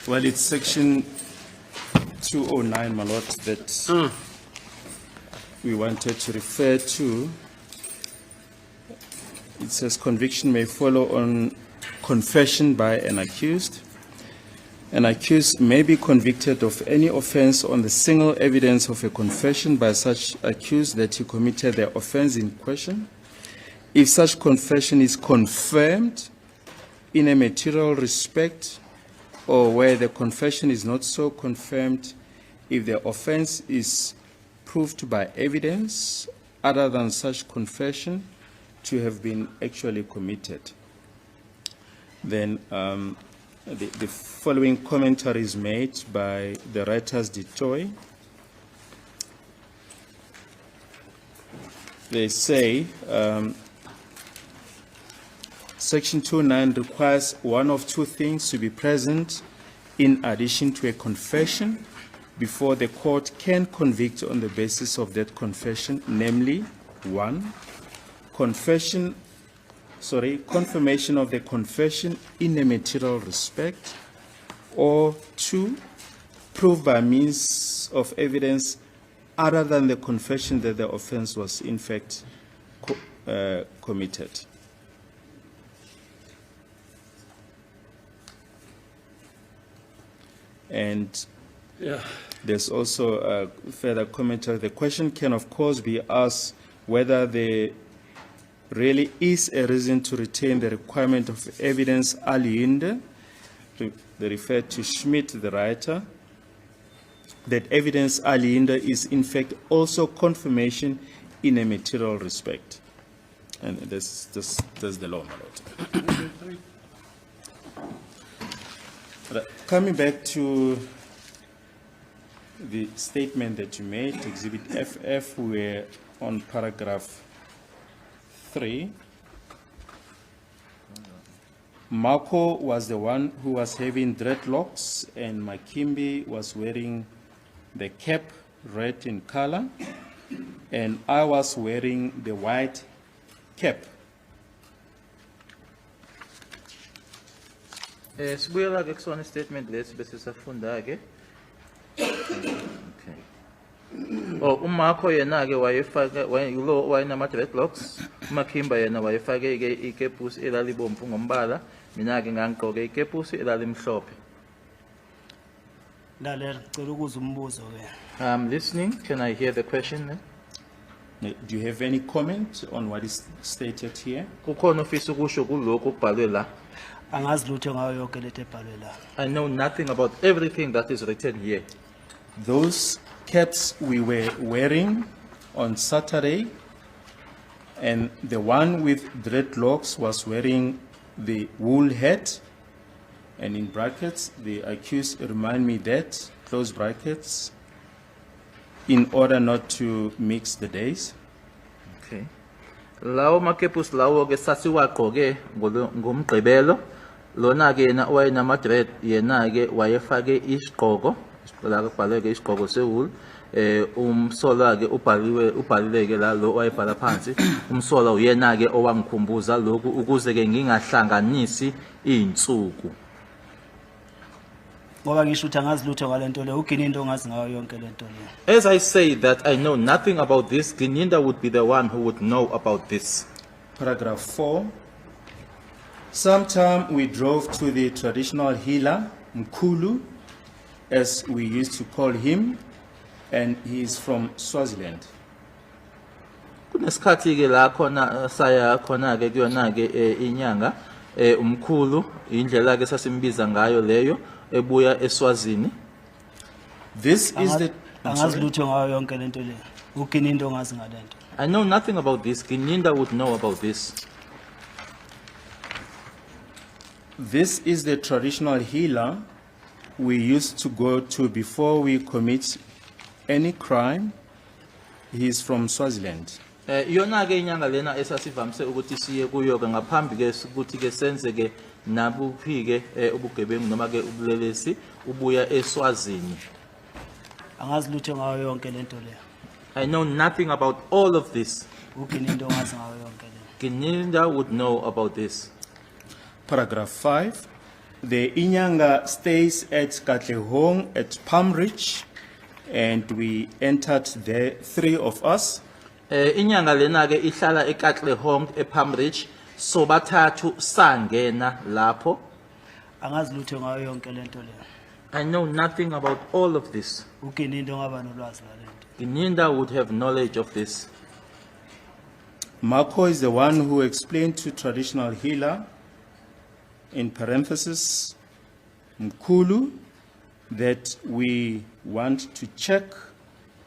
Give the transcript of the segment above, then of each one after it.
Well, it's section 209, my lord, that we wanted to refer to. It says conviction may follow on confession by an accused. An accused may be convicted of any offense on the single evidence of a confession by such accused that he committed the offense in question. If such confession is confirmed in a material respect, or where the confession is not so confirmed, if the offense is proved by evidence other than such confession to have been actually committed, then the following commentary is made by the writers du Toit. They say Section 209 requires one of two things to be present in addition to a confession before the court can convict on the basis of that confession, namely, 1, confirmation of the confession in a material respect, or 2, proof by means of evidence other than the confession that the offense was in fact committed. And there's also a further commentary. The question can, of course, be asked whether there really is a reason to retain the requirement of evidence aliende. They refer to Schmidt, the writer, that evidence aliende is in fact also confirmation in a material respect. And that's the law, my lord. Coming back to the statement that you made, Exhibit FF, we're on paragraph 3. Marco was the one who was having dreadlocks, and Makimbi was wearing the cap, red in color, and I was wearing the white cap. Sibuyela ke kusona statement lesi bese safunda ke. Okay. Oh, uMarco yena ke wayefake lo wayenama dreadlocks, uMakimba yena wayefake ke ikepusi elalibomvu ngombala, mina ke ngangigqoke ikepusi elalimhlophe. Lalela ngicela ukuza umbuzo ke. I'm listening. Can I hear the question? Do you have any comment on what is stated here? Kukhona ofisa ukusho kuloko kubhalwe la. Angazi lutho ngayo yonke lethe ebhalwe la. I know nothing about everything that is written here. Those caps we were wearing on Saturday, and the one with dreadlocks was wearing the wool hat, and in brackets, the accused remind me that, close brackets, in order not to mix the days. Okay. Lawo makepus lawo ke sasiwagqoke ngomgqibelo, lona ke yena wayenama dread, yena ke wayefake isigqoko, la kubhalwe ke isigqoko sewool, umsola ke ubhalile ke la lo wayebhala phansi, umsola uyena ke owangikhumbuza lokhu ukuze ke ngingahlanganisi izinsuku. Ngoba ngisho ukuthi angazi lutho ngalento le, uGininda ongazi ngayo yonke lento le. As I say that I know nothing about this, Gininda would be the one who would know about this. Paragraph 4. Sometime we drove to the traditional healer, Mkulu, as we used to call him, and he is from Swaziland. Kunesikhathi ke la khona saya khona ke kuyona ke inyanga umkhulu indlela ke sasimbiza ngayo leyo ebuya eSwazini. This is the Angazi lutho ngayo yonke lento le. uGininda ongazi ngalento. I know nothing about this. Gininda would know about this. This is the traditional healer we used to go to before we commit any crime. He is from Swaziland. Yona ke inyanga lena esasivamise ukuthi siye kuyo ke ngaphambi ke ukuthi ke senze ke nabuphi ke ubugebengu noma ke ubulelesi ubuya eSwazini. Angazi lutho ngayo yonke lento le. I know nothing about all of this. uGininda ongazi ngayo yonke le. Gininda would know about this. Paragraph 5. The Inyanga stays at Katlehong at Palm Ridge, and we entered there, 3 of us. Inyanga lena ke ihlala eKatlehong ePalm Ridge, sobathathu sangena lapho. Angazi lutho ngayo yonke lento leyo. I know nothing about all of this. Uginindo ngaba nolwazi ngalento. Gininda would have knowledge of this. Marco is the one who explained to traditional healer, in parenthesis, Mkulu, that we want to check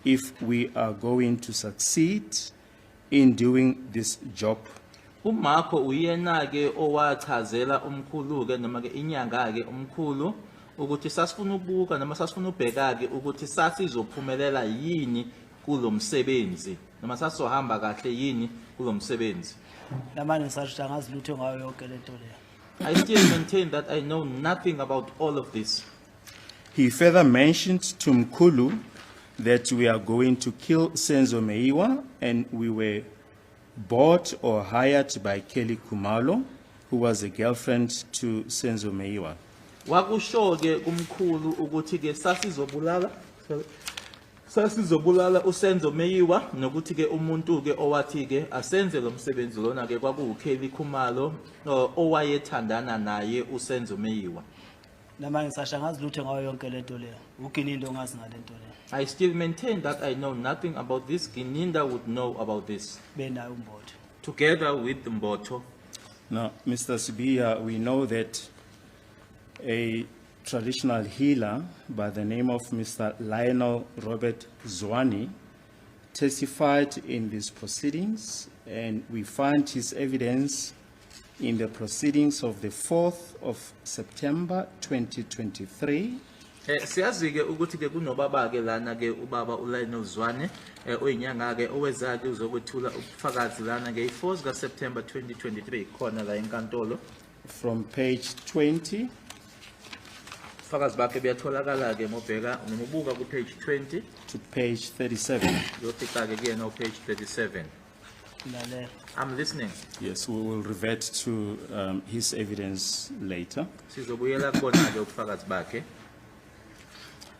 if we are going to succeed in doing this job. Umarco uyena ke owachazela umkhulu ke noma ke inyanga ke umkhulu ukuthi sasifuna ubuka noma sasifuna ubheka ke ukuthi sasizophumelela yini kulomsebenzi noma sasohamba kahle yini kulomsebenzi. Lamanje ngisasho angazi lutho ngayo yonke lento leyo. I still maintain that I know nothing about all of this. He further mentioned to Mkulu that we are going to kill Senzo Meiwa, and we were bought or hired by Kelly Kumalo, who was a girlfriend to Senzo Meiwa. Wakusho ke kumkhulu ukuthi ke sasizobulala uSenzo Meyiwa nokuthi ke umuntu ke owathi ke asenze lo msebenzi lona ke kwakuuKelly Khumalo owayethandana naye uSenzo Meyiwa. Lamanje ngisasho angazi lutho ngayo yonke lento leyo. Uginindo ongazi ngalento leyo. I still maintain that I know nothing about this. Gininda would know about this. Benayo umbotho. Together with Mboto. Now, Mr. Sibiya, we know that a traditional healer by the name of Mr. Lionel Robert Zwani testified in these proceedings, and we find his evidence in the proceedings of the 4th of September 2023. Siyazi ke ukuthi ke kunobaba ke lana ke ubaba uLionel Zwane oyinyanga ke oweza ke uzokwethula ubufakazi lana ke 4th ka September 2023 khona la enkantolo. From page 20 Ubufakazi bakhe buyatholakala ke mobheka nomubuka ku page 20 to page 37. yofica ke kuyena page 37. Lalela. I'm listening. Yes, we will revert to his evidence later. Sizobuyela kubona ke ubufakazi bakhe.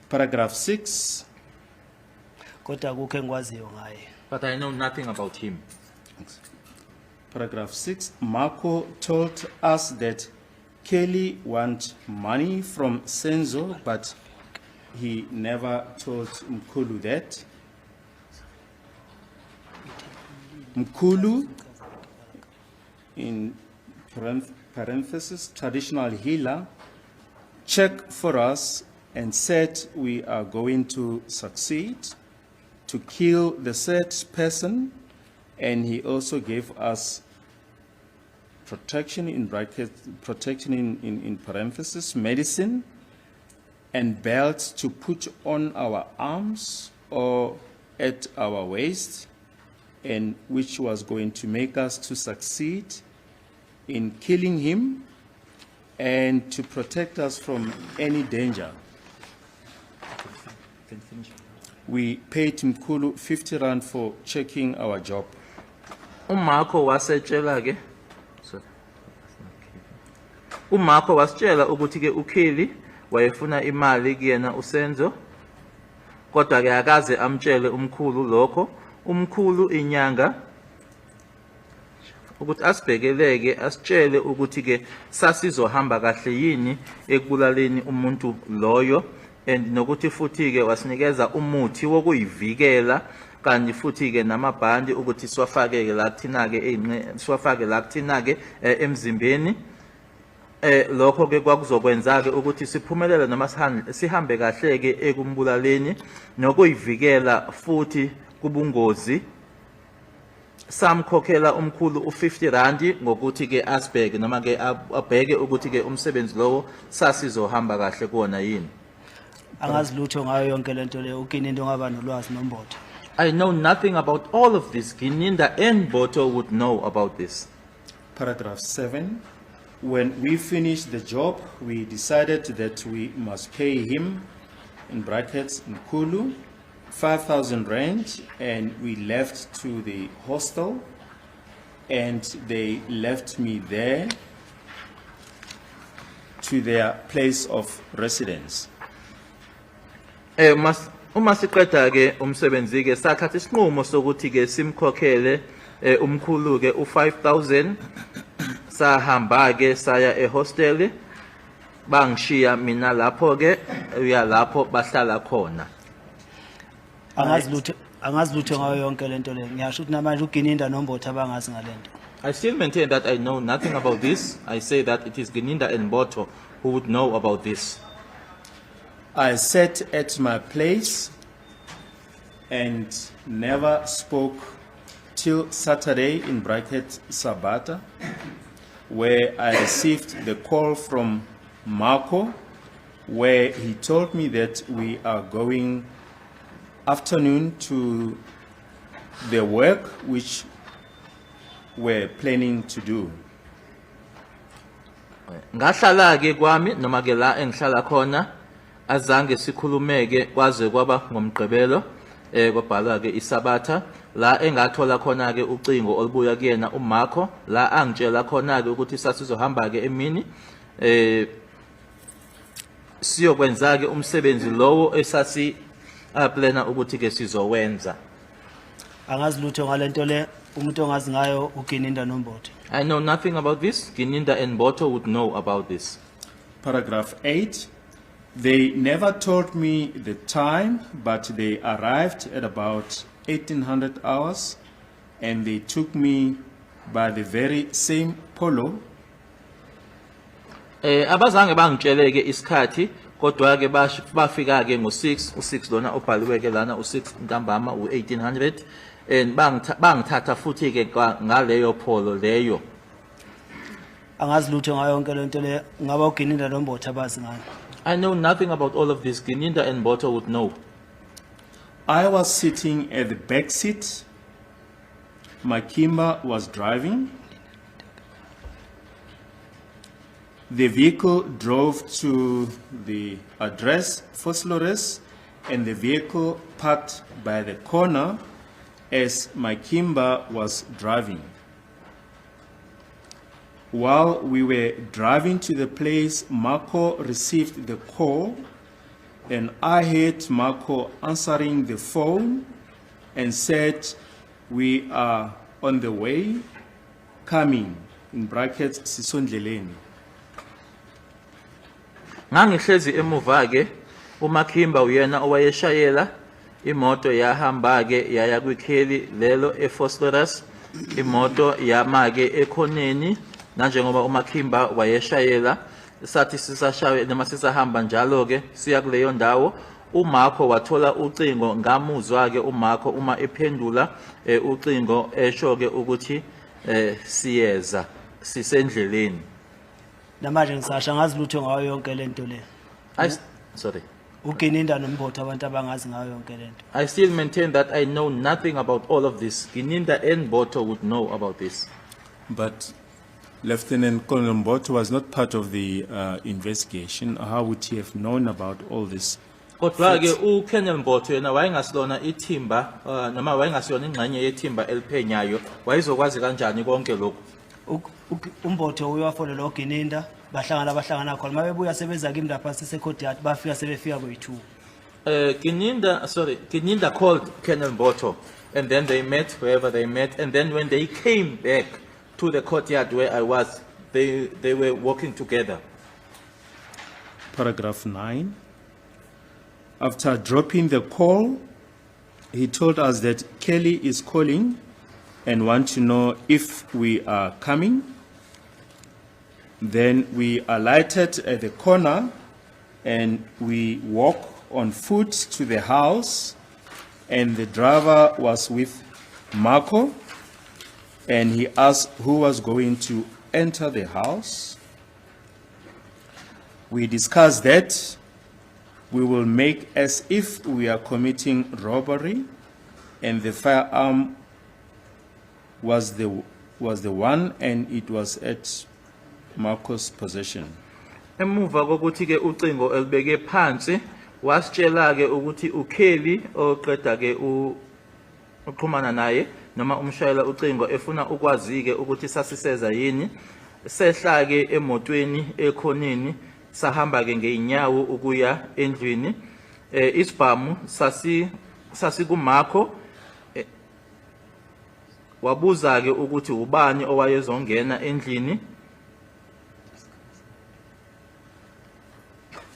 Paragraph 6. Kodwa akukho engikwaziyo ngaye. But I know nothing about him. Paragraph 6. Marco told us that Kelly wants money from Senzo, but he never told Mkulu that. Mkulu, in parenthesis, traditional healer, checked for us and said we are going to succeed to kill the said person, and he also gave us protection in brackets, protection in parenthesis, medicine and belts to put on our arms or at our waist, and which was going to make us to succeed in killing him and to protect us from any danger. We paid Mkulu 50 rand for checking our job. Umarco wasetshela ke Umarco wasitshela ukuthi ke uKelly wayefuna imali kuyena uSenzo, kodwa ke akaze amtshele umkhulu lokho. Umkhulu inyanga ukuthi asibhekeleke asitshele ukuthi ke sasizohamba kahle yini ekubulaleni umuntu loyo, and nokuthi futhi ke wasinikeza umuthi wokuyivikela kanti futhi ke namabhandi ukuthi siwafake ke la kuthina ke siwafake la kuthina ke emzimbeni. Lokho ke kwakuzokwenza ke ukuthi siphumelele noma sihambe kahle ke ekumbulaleni nokuyivikela futhi kubungozi. Samkhokhela umkhulu u50 randi ngokuthi ke asibheke noma ke abheke ukuthi ke umsebenzi lowo sasizohamba kahle kuona yini. Angazi lutho ngayo yonke lento leyo. Uginindo ngaba nolwazi nombotho. I know nothing about all of this. Gininda and Boto would know about this. Paragraph 7. When we finished the job, we decided that we must pay him, in brackets, Nkulu, 5,000 rand, and we left to the hostel, and they left me there to their place of residence. Uma siqeda ke umsebenzi ke sathatha isinqumo sokuthi ke simkhokhele umkhulu ke u5000 sahamba ke saya ehostel bangishiya mina lapho ke uya lapho bahlala khona. Angazi lutho ngayo yonke lento le. Ngiyasho ukuthi namanje uGininda noMbotha abangazi ngalento. I still maintain that I know nothing about this. I say that it is Gininda and Mboto who would know about this. I sat at my place and never spoke till Saturday in bracket Sabata, where I received the call from Marco, where he told me that we are going afternoon to the work which we're planning to do. Ngahlala ke kwami noma ke la engihlala khona azange sikhulumeke kwaze kwaba ngomgqibelo kwabhala ke iSabatha la engathola khona ke ucingo olubuya kuyena uMarco la angitshela khona ke ukuthi sasizohamba ke emini siyokwenza ke umsebenzi lowo esasi plana ukuthi ke sizowenza. Angazi lutho ngalento le umuntu ongazi ngayo uGininda noMbotha. I know nothing about this. Gininda and Mboto would know about this. Paragraph 8. They never told me the time, but they arrived at about 1800 hours, and they took me by the very same polo. Abazange bangitshele ke isikhathi kodwa ke bafika ke ngo6 u6 lona obhaliwe ke lana u6 ntambama u1800 and bangithatha futhi ke ngaleyo polo leyo. Angazi lutho ngayo yonke lento le ngaba uGininda noMbotha bazi ngayo. I know nothing about all of this. Gininda and Mboto would know. I was sitting at the back seat. Makimba was driving. The vehicle drove to the address Foslores, and the vehicle parked by the corner as Makimba was driving. While we were driving to the place, Marco received the call, and I heard Marco answering the phone and said, "We are on the way, coming," in brackets, Sisondleleni. Ngangihlezi emuva ke uMakimba uyena owayeshayela imoto yahamba ke yaya kwikheli lelo eFosloras imoto yama ke ekhoneni nanjengoba uMakimba wayeshayela sathi sisashawe noma sisahamba njalo ke siya kuleyo ndawo uMarco wathola ucingo ngamuzwa ke uMarco uma ephendula ucingo esho ke ukuthi siyeza sisendleleni. Namanje ngisasha ngazi lutho ngayo yonke lento le. Sorry. uGininda noMbotha abantu abangazi ngayo yonke lento. I still maintain that I know nothing about all of this. Gininda and Mboto would know about this. But Lieutenant Colonel Mboto was not part of the investigation. How would he have known about all this? Kodwa ke uKolonel Mboto yena wayengasilona ithimba noma wayengasiyona ingxenye yethimba eliphenyayo wayezokwazi kanjani konke lokho. uMbotho uyafolela uGininda bahlangana khona mabebuya sebeza kimi lapha sesecourtyard bafika sebefika kwe2. Gininda called Colonel Mboto and then they met wherever they met, and then when they came back to the courtyard where I was, they were walking together. Paragraph 9. After dropping the call, he told us that Kelly is calling and want to know if we are coming. Then we alighted at the corner and we walked on foot to the house, and the driver was with Marco, and he asked who was going to enter the house. We discussed that we will make as if we are committing robbery, and the firearm was the one, and it was at Marco's possession. Emuva kokuthi ke ucingo elibeke phansi wasitshela ke ukuthi uKelly oqeda ke uqhumana naye noma umshayela ucingo efuna ukwazi ke ukuthi sasiseza yini sehla ke emotweni ekhoneni sahamba ke ngeinyawo ukuya endlini. Isibhamu sasi kuMarco. Wabuza ke ukuthi ubani owayezongena endlini.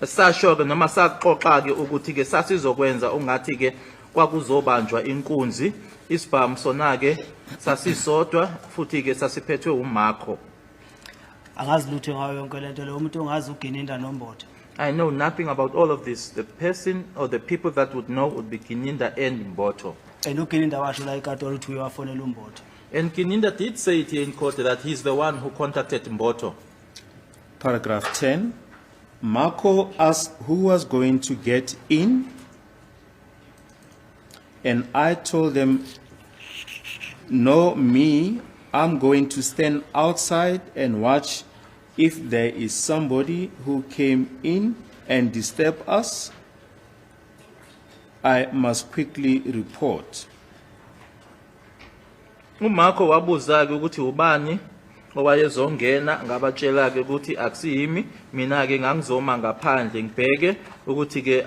Sasho ke noma saxoxa ke ukuthi ke sasizokwenza ungathi ke kwakuzobanjwa inkunzi. Isibhamu sona ke sasisodwa futhi ke sasiphethwe uMarco. Angazi lutho ngayo yonke lento le umuntu ongazi uGininda noMbotho. I know nothing about all of this. The person or the people that would know would be Gininda and Mboto. And uGininda washo la eKatolo ukuthi uyafonela uMbotho. And Gininda did say it here in court that he's the one who contacted Mboto. Paragraph 10. Marco asked who was going to get in, and I told them, no, me, I'm going to stand outside and watch. If there is somebody who came in and disturb us, I must quickly report. uMarco wabuza ke ukuthi ubani owayezongena ngabatshela ke ukuthi akusiyimi mina ke ngangizoma ngaphandle ngibheke ukuthi ke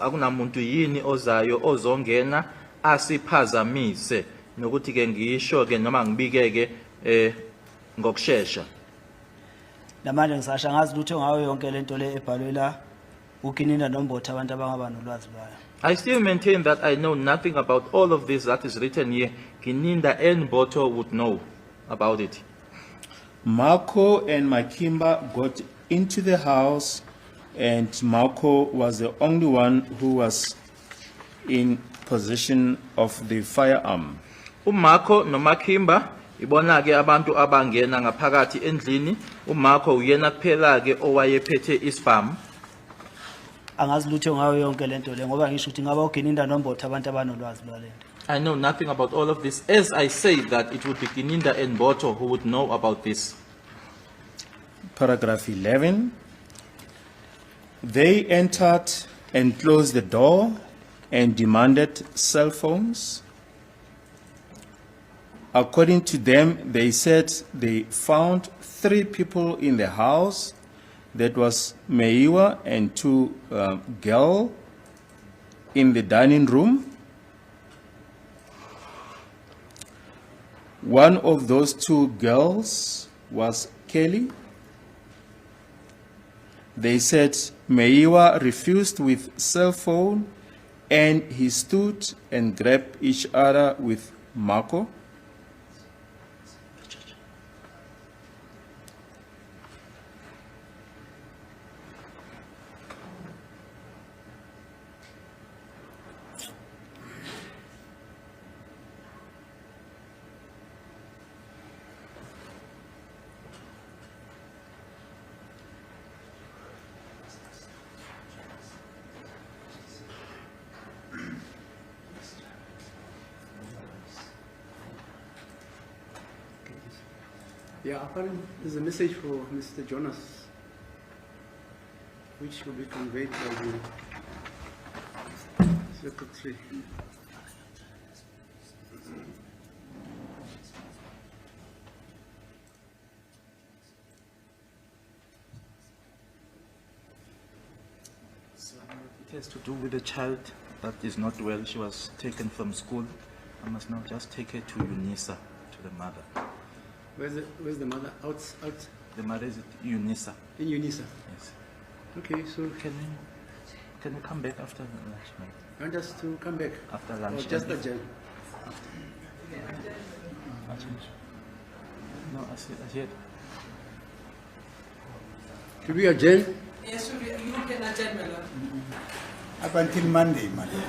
akunamuntu yini ozayo ozongena asiphazamise nokuthi ke ngisho ke noma ngibike ke ngokusheshsha. Namanje ngisasha ngazi lutho ngayo yonke lento le ebhalwe la uGininda noMbotho abantu abangaba nolwazi lwayo. I still maintain that I know nothing about all of this that is written here. Gininda and Mboto would know about it. Marco and Makimba got into the house, and Marco was the only one who was in possession of the firearm. uMarco noMakimba ibona ke abantu abangena ngaphakathi endlini. uMarco uyena kuphela ke owayephethe isibhamu. Angazi lutho ngayo yonke lento le ngoba ngisho ukuthi ngaba uGininda noMbotho abantu abanolwazi lwalento. I know nothing about all of this. As I say that it would be Gininda and Mboto who would know about this. Paragraph 11. They entered and closed the door and demanded cell phones. According to them, they said they found 3 people in the house. That was Meiwa and 2 girls in the dining room. One of those 2 girls was Kelly. They said Meiwa refused with cell phone, and he stood and grabbed each other with Marco. Yeah, apparently there's a message for Mr. Jonas, which will be conveyed by the secretary. It has to do with a child that is not well. She was taken from school. I must now just take her to UNISA, to the mother. Where's the mother? Out The mother is at UNISA. in Unisa. Yes. Okay, so Can you come back after lunch, mate? want us to come back? After Or lunch. just adjourn? No, I said. Should we adjourn? Yes, you can attend, my lord. Up until Monday, my lord.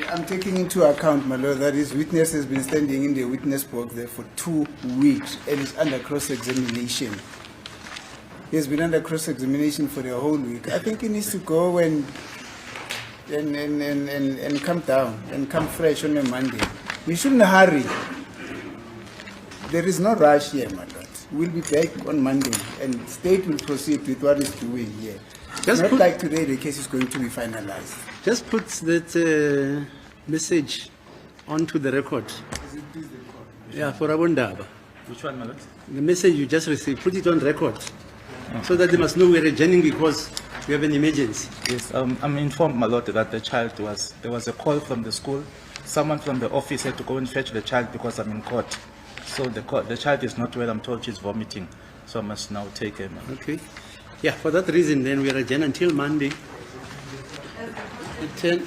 I'm taking into account, my lord, that his witness has been standing in the witness box there for 2 weeks and is under cross-examination. He has been under cross-examination for the whole week. I think he needs to go and come down and come fresh on a Monday. We shouldn't hurry. There is no rush here, my lord. We'll be back on Monday and state will proceed with what is doing here. Just Not put- like today, the case is going to be finalized. Just put that message onto the record. Yeah, for Abundaba. Which one, my lord? The message you just received, put it on record, so that they must know we're adjourning because we have an emergency. Yes, I'm informed, my lord, that there was a call from the school. Someone from the office had to go and fetch the child because I'm in court. So the child is not well. I'm told she's vomiting. So I must now take her. Okay. Yeah, for that reason, then we are adjourned until Monday at 10.